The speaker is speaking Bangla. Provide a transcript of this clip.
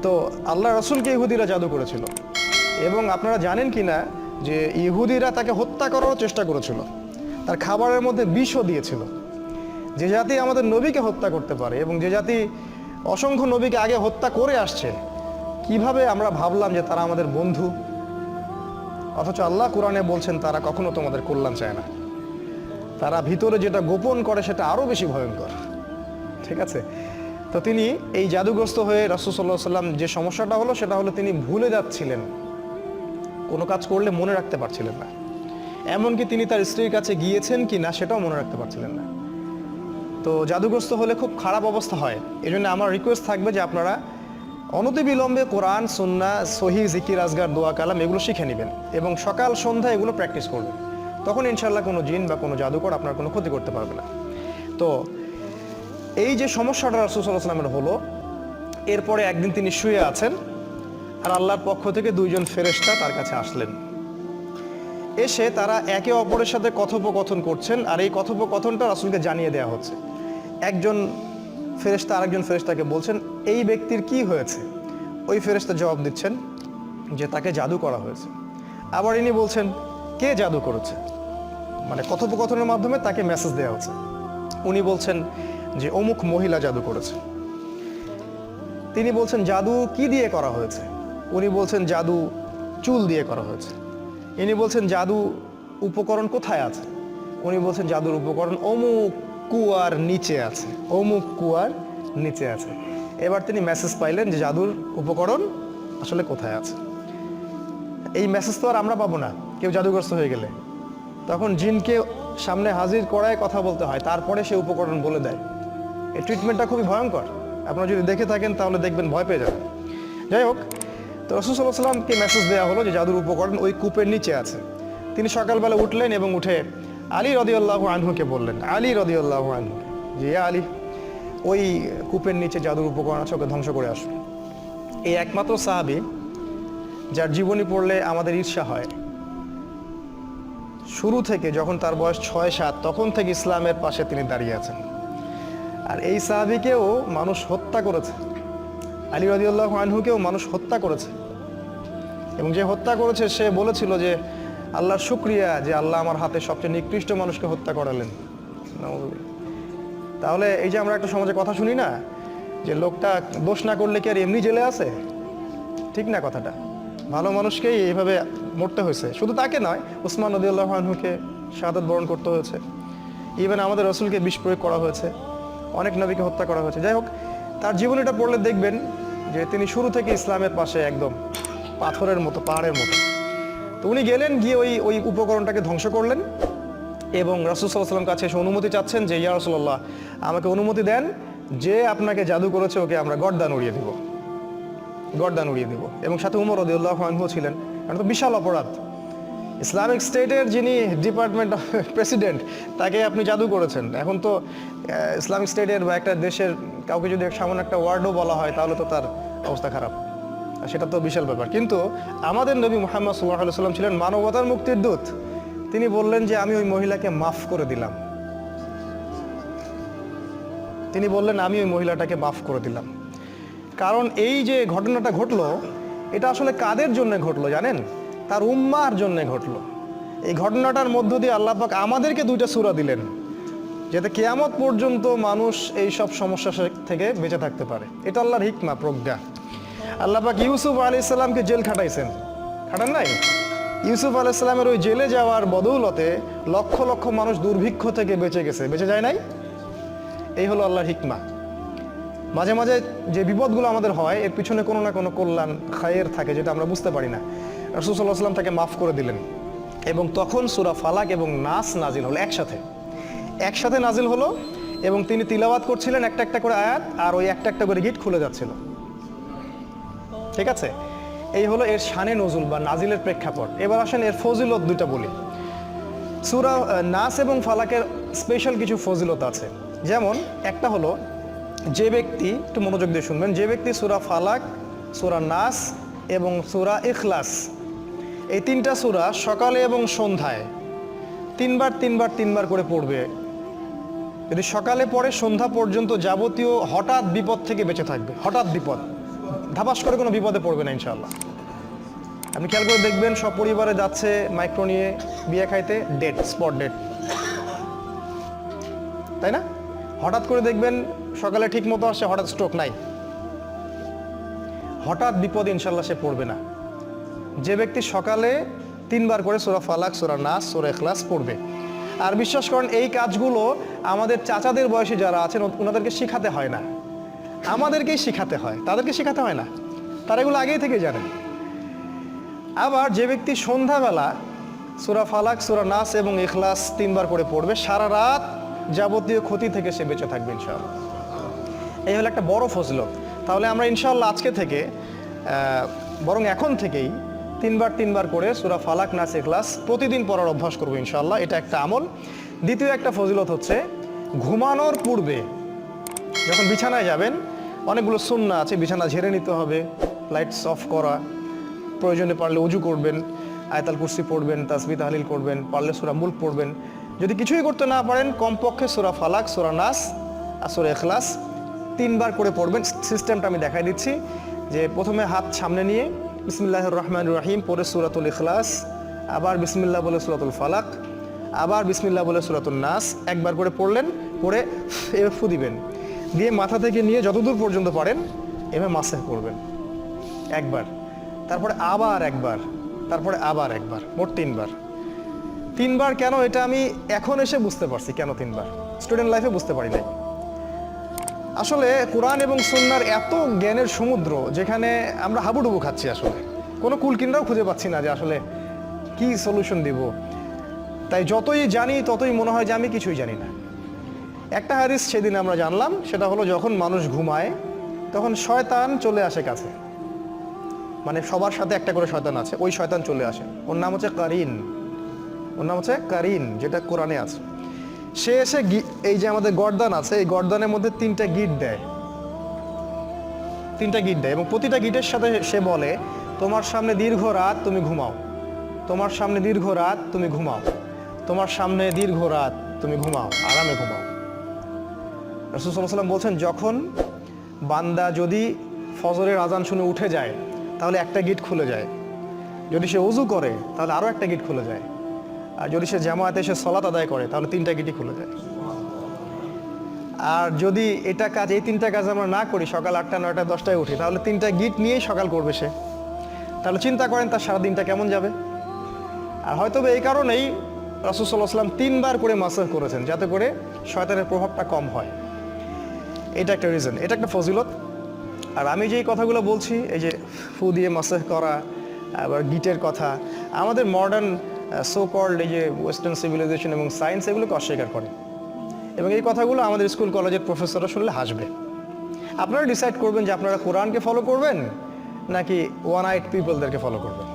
তো আল্লাহ রাসূলকে ইহুদিরা জাদু করেছিল, এবং আপনারা জানেন কি না যে ইহুদিরা তাকে হত্যা করার চেষ্টা করেছিল, তার খাবারের মধ্যে বিষও দিয়েছিল। যে জাতি আমাদের নবীকে হত্যা করতে পারে এবং যে জাতি অসংখ্য নবীকে আগে হত্যা করে আসছে, কিভাবে আমরা ভাবলাম যে তারা আমাদের বন্ধু? অথচ আল্লাহ কোরআনে বলছেন তারা কখনো তোমাদের কল্যাণ চায় না, তারা ভিতরে যেটা গোপন করে সেটা আরও বেশি ভয়ঙ্কর। ঠিক আছে? তো তিনি এই জাদুগ্রস্ত হয়ে রাসূল সাল্লাল্লাহু আলাইহি ওয়াসাল্লাম যে সমস্যাটা হলো সেটা হলো তিনি ভুলে যাচ্ছিলেন, কোনো কাজ করলে মনে রাখতে পারছিলেন না। এমনকি তিনি তার স্ত্রীর কাছে গিয়েছেন কি না সেটাও মনে রাখতে পারছিলেন না। তো জাদুগ্রস্ত হলে খুব খারাপ অবস্থা হয়। এই জন্য আমার রিকোয়েস্ট থাকবে যে আপনারা অনতিবিলম্বে কোরআন, সুন্নাহ, সহিহ জিকির, আজগার, দোয়া, কালাম এগুলো শিখে নেবেন এবং সকাল সন্ধ্যা এগুলো প্র্যাকটিস করবেন। তখন ইনশাআল্লাহ কোনো জিন বা কোনো জাদুকর আপনার কোনো ক্ষতি করতে পারবে না। তো এই যে সমস্যাটা রাসূল সাল্লাল্লাহু আলাইহি ওয়াসাল্লামের হলো, এরপরে একদিন তিনি শুয়ে আছেন আর আল্লাহর পক্ষ থেকে দুইজন ফেরেশতা তার কাছে আসলেন। এসে তারা একে অপরের সাথে কথোপকথন করছেন, আর এই কথোপকথনটা রাসূলকে জানিয়ে দেওয়া হচ্ছে। একজন ফেরেশতা আরেকজন ফেরেশতাকে বলছেন এই ব্যক্তির কি হয়েছে। ওই ফেরেশতা জবাব দিচ্ছেন যে তাকে জাদু করা হয়েছে। আবার ইনি বলছেন কে জাদু করেছে, মানে কথোপকথনের মাধ্যমে তাকে মেসেজ দেওয়া হচ্ছে। উনি বলছেন যে অমুক মহিলা জাদু করেছে। তিনি বলছেন জাদু কি দিয়ে করা হয়েছে? উনি বলছেন জাদু চুল দিয়ে করা হয়েছে। ইনি বলছেন জাদু উপকরণ কোথায় আছে? উনি বলছেন জাদুর উপকরণ অমুক কুয়ার নিচে আছে, অমুক কুয়ার নিচে আছে। এবার তিনি মেসেজ পাইলেন যে জাদুর উপকরণ আসলে কোথায় আছে। এই মেসেজ তো আর আমরা পাবো না কেউ জাদুগ্রস্ত হয়ে গেলে, তখন জিনকে সামনে হাজির করায় কথা বলতে হয়, তারপরে সে উপকরণ বলে দেয়। এই ট্রিটমেন্টটা খুবই ভয়ঙ্কর, আপনারা যদি দেখে থাকেন তাহলে দেখবেন ভয় পেয়ে যাবেন। যাই হোক, তো রাসূল সাল্লাল্লাহু আলাইহি ওয়াসাল্লামকে মেসেজ দেওয়া হলো যে জাদুর উপকরণ ওই কূপের নিচে আছে। তিনি সকালবেলা উঠলেন এবং উঠে আলী রাদিয়াল্লাহু আনহুকে বললেন, আলী রাদিয়াল্লাহু আনহু, যে আলী ওই কূপের নিচে জাদুর উপকরণ আছে, ওকে ধ্বংস করে আসুন। এই একমাত্র সাহাবী যার জীবনী পড়লে আমাদের ঈর্ষা হয়। শুরু থেকে যখন তার বয়স 6-7 তখন থেকে ইসলামের পাশে তিনি দাঁড়িয়ে আছেন। আর এই সাহাবীকেও মানুষ হত্যা করেছে, আলী রাদিয়াল্লাহু আনহুকেও মানুষ হত্যা করেছে, এবং যে হত্যা করেছে সে বলেছিল যে আল্লাহর শুকরিয়া যে আল্লাহ আমার হাতে সবচেয়ে নিকৃষ্ট মানুষকে হত্যা করালেন। তাহলে এই যে আমরা একটা সমাজে কথা শুনি না যে লোকটা দোষ না করলে কি আর এমনি জেলে আছে, ঠিক না কথাটা? ভালো মানুষকেই এইভাবে মরতে হয়েছে। শুধু তাকে নয়, উসমান রাদিয়াল্লাহু আনহুকে শাহাদাত বরণ করতে হয়েছে, ইভেন আমাদের রাসূলকে বিষ প্রয়োগ করা হয়েছে, অনেক নবীকে হত্যা করা হয়েছে। যাই হোক, তার জীবনীটা পড়লে দেখবেন যে তিনি শুরু থেকে ইসলামের পাশে একদম পাথরের মতো, পাহাড়ের মতো। তো উনি গেলেন, গিয়ে ওই উপকরণটাকে ধ্বংস করলেন এবং রাসূল সাল্লাল্লাহু আলাইহি ওয়াসাল্লাম কাছে এসে অনুমতি চাচ্ছেন যে ইয়া রাসূলুল্লাহ, আমাকে অনুমতি দেন, যে আপনাকে জাদু করেছে ওকে আমরা গর্দান উড়িয়ে দিব, গর্দান উড়িয়ে দিব। এবং সাথে উমর রাদিয়াল্লাহু আনহু ছিলেন। কারণ তো বিশাল অপরাধ, ইসলামিক স্টেটের যিনি ডিপার্টমেন্ট অফ প্রেসিডেন্ট তাকে আপনি জাদু করেছেন। এখন তো ইসলামিক স্টেটের বা একটা দেশের কাউকে যদি সামান্য একটা ওয়ার্ডও বলা হয় তাহলে তো তার অবস্থা খারাপ, আর সেটা তো বিশাল ব্যাপার। কিন্তু আমাদের নবী মুহাম্মদ সাল্লাল্লাহু আলাইহি ওয়াসাল্লাম ছিলেন মানবতার মুক্তির দূত। তিনি বললেন যে আমি ওই মহিলাকে মাফ করে দিলাম। তিনি বললেন আমি ওই মহিলাটাকে মাফ করে দিলাম। কারণ এই যে ঘটনাটা ঘটলো, এটা আসলে কাদের জন্য ঘটলো জানেন? তার উম্মাহর জন্য ঘটলো। এই ঘটনাটার মধ্য দিয়ে আল্লাহ পাক আমাদেরকে 2টা সূরা দিলেন, যাতে কিয়ামত পর্যন্ত মানুষ এই সব সমস্যা থেকে বেঁচে থাকতে পারে। এটা আল্লাহর হিকমা, প্রজ্ঞা। আল্লাহ পাক ইউসুফ আলাইহিস সালামকে জেল খাটাইছেন, খাটান নাই? ইউসুফ আলাইহিস সালামের ওই জেলে যাওয়ার বদৌলতে লক্ষ লক্ষ মানুষ দুর্ভিক্ষ থেকে বেঁচে গেছে, বেঁচে যায় নাই? এই হলো আল্লাহর হিকমা। মাঝে মাঝে যে বিপদগুলো আমাদের হয় এর পিছনে কোনো না কোনো কল্যাণ, খায়ের থাকে, যেটা আমরা বুঝতে পারি না। রাসূল সাল্লাল্লাহু আলাইহি ওয়াসাল্লাম তাকে মাফ করে দিলেন এবং তখন সূরা ফালাক এবং নাস নাজিল হলো একসাথে নাজিল হলো, এবং তিনি তিলাওয়াত করছিলেন একটা একটা করে আয়াত, আর ওই একটা একটা করে গিট খুলে যাচ্ছিল। ঠিক আছে? এই হলো এর শানে নজুল বা নাজিলের প্রেক্ষাপট। এবার আসেন এর ফজিলত 2টা বলি। সূরা নাস এবং ফালাকের স্পেশাল কিছু ফজিলত আছে। যেমন একটা হলো, যে ব্যক্তি, একটু মনোযোগ দিয়ে শুনবেন, যে ব্যক্তি সূরা ফালাক, সূরা নাস এবং সূরা ইখলাস এই 3টা সূরা সকালে এবং সন্ধ্যায় 3বার করে পড়বে, যদি সকালে পড়ে সন্ধ্যা পর্যন্ত যাবতীয় হঠাৎ বিপদ থেকে বেঁচে থাকবে। হঠাৎ বিপদ, ধাপাস করে কোনো বিপদে পড়বে না ইনশাআল্লাহ। আপনি খেয়াল করে দেখবেন সব পরিবারে যাচ্ছে মাইক্রো নিয়ে বিয়ে খাইতে, ডেট, স্পট ডেট, তাই না? হঠাৎ করে দেখবেন সকালে ঠিক মতো আসছে, হঠাৎ স্ট্রোক নাই। হঠাৎ বিপদ ইনশাল্লাহ সে পড়বে না। যে ব্যক্তি সকালে 3 বার করে সূরা ফালাক, সূরা নাস, সূরা ইখলাস পড়বে। আর বিশ্বাস করেন এই কাজগুলো আমাদের চাচাদের বয়সী যারা আছেন ওনাদেরকে শিখাতে হয় না, আমাদেরকেই শিখাতে হয়, তাদেরকে শিখাতে হয় না, তারা এগুলো আগেই থেকে জানেন। আবার যে ব্যক্তি সন্ধ্যাবেলা সূরা ফালাক, সূরা নাস এবং ইখলাস 3 বার করে পড়বে, সারা রাত যাবতীয় ক্ষতি থেকে সে বেঁচে থাকবে ইনশাআল্লাহ। এই হলো একটা বড় ফজিলত। তাহলে আমরা ইনশাআল্লাহ আজকে থেকে বরং এখন থেকেই 3 বার করে সূরা ফালাক, নাস, ইখলাস প্রতিদিন পড়ার অভ্যাস করবো ইনশাআল্লাহ। এটা একটা আমল। দ্বিতীয় একটা ফজিলত হচ্ছে ঘুমানোর পূর্বে যখন বিছানায় যাবেন, অনেকগুলো সুন্নাহ আছে, বিছানা ঝেড়ে নিতে হবে, লাইটস অফ করা, প্রয়োজনে পারলে ওযু করবেন, আয়াতুল কুরসি পড়বেন, তাসবিহ তাহলিল করবেন, পারলে সূরা মুলক পড়বেন। যদি কিছুই করতে না পারেন কমপক্ষে সূরা ফালাক, সূরা নাস আর সূরা ইখলাস 3 বার করে পড়বেন। সিস্টেমটা আমি দেখাই দিচ্ছি যে প্রথমে হাত সামনে নিয়ে বিসমিল্লাহির রহমানির রহিম পড়ে সূরাতুল ইখলাস, আবার বিসমিল্লাহ বলে সূরাতুল ফালাক, আবার বিসমিল্লাহ বলে সূরাতুল নাস, একবার করে পড়লেন, পড়ে এভাবে ফু দিবেন, দিয়ে মাথা থেকে নিয়ে যতদূর পর্যন্ত পারেন এভাবে মাসেহ করবেন একবার, তারপরে আবার একবার, তারপরে আবার একবার, মোট 3 বার। 3 বার কেন, এটা আমি এখন এসে বুঝতে পারছি কেন 3 বার, স্টুডেন্ট লাইফে বুঝতে পারি নাই। আসলে কোরআন এবং সুন্নাহর এত জ্ঞানের সমুদ্র যেখানে আমরা হাবুডুবু খাচ্ছি, আসলে কোনো কুল কিনারাও খুঁজে পাচ্ছি না যে আসলে কি সলিউশন দিব। তাই যতই জানি ততই মনে হয় যে আমি কিছুই জানি না। একটা হাদিস সেদিন আমরা জানলাম, সেটা হলো যখন মানুষ ঘুমায় তখন শয়তান চলে আসে কাছে, মানে সবার সাথে একটা করে শয়তান আছে, ওই শয়তান চলে আসে, ওর নাম হচ্ছে কারিন, ওর নাম হচ্ছে কারিন, যেটা কোরআনে আছে। সে এসে এই যে আমাদের গর্দান আছে, এই গর্দানের মধ্যে 3টা গিট দেয়, 3টা গিট দেয়, এবং প্রতিটা গিটের সাথে সে বলে তোমার সামনে দীর্ঘ রাত, তুমি ঘুমাও, তোমার সামনে দীর্ঘ রাত, তুমি ঘুমাও, তোমার সামনে দীর্ঘ রাত, তুমি ঘুমাও, আরামে ঘুমাও। রাসূল সাল্লাল্লাহু আলাইহি ওয়াসাল্লাম বলছেন যখন বান্দা যদি ফজরের আজান শুনে উঠে যায় তাহলে একটা গিট খুলে যায়, যদি সে ওযু করে তাহলে আরও একটা গিট খুলে যায়, আর যদি সে জামায়াতে এসে সালাত আদায় করে তাহলে 3টা গিটই খুলে যায়। আর যদি এটা কাজ, এই 3টা কাজ আমরা না করি, সকাল 8টা, 9টা, 10টায় উঠি, তাহলে 3টা গিট নিয়েই সকাল করবে সে। তাহলে চিন্তা করেন তার সারাদিনটা কেমন যাবে। আর হয়তো এই কারণেই রাসূল সাল্লাল্লাহু আলাইহি ওয়াসাল্লাম 3 বার করে মাসাহ করেছেন, যাতে করে শয়তানের প্রভাবটা কম হয়। এটা একটা রিজন, এটা একটা ফজিলত। আর আমি যেই কথাগুলো বলছি, এই যে ফু দিয়ে মাসাহ করা, আবার গিটের কথা, আমাদের মডার্ন সো কল্ড এই যে ওয়েস্টার্ন সিভিলাইজেশন এবং সায়েন্স এগুলোকে অস্বীকার করে, এবং এই কথাগুলো আমাদের স্কুল কলেজের প্রফেসররা শুনলে হাসবে। আপনারা ডিসাইড করবেন যে আপনারা কোরআনকে ফলো করবেন নাকি ওয়ান আইড পিপলদেরকে ফলো করবেন।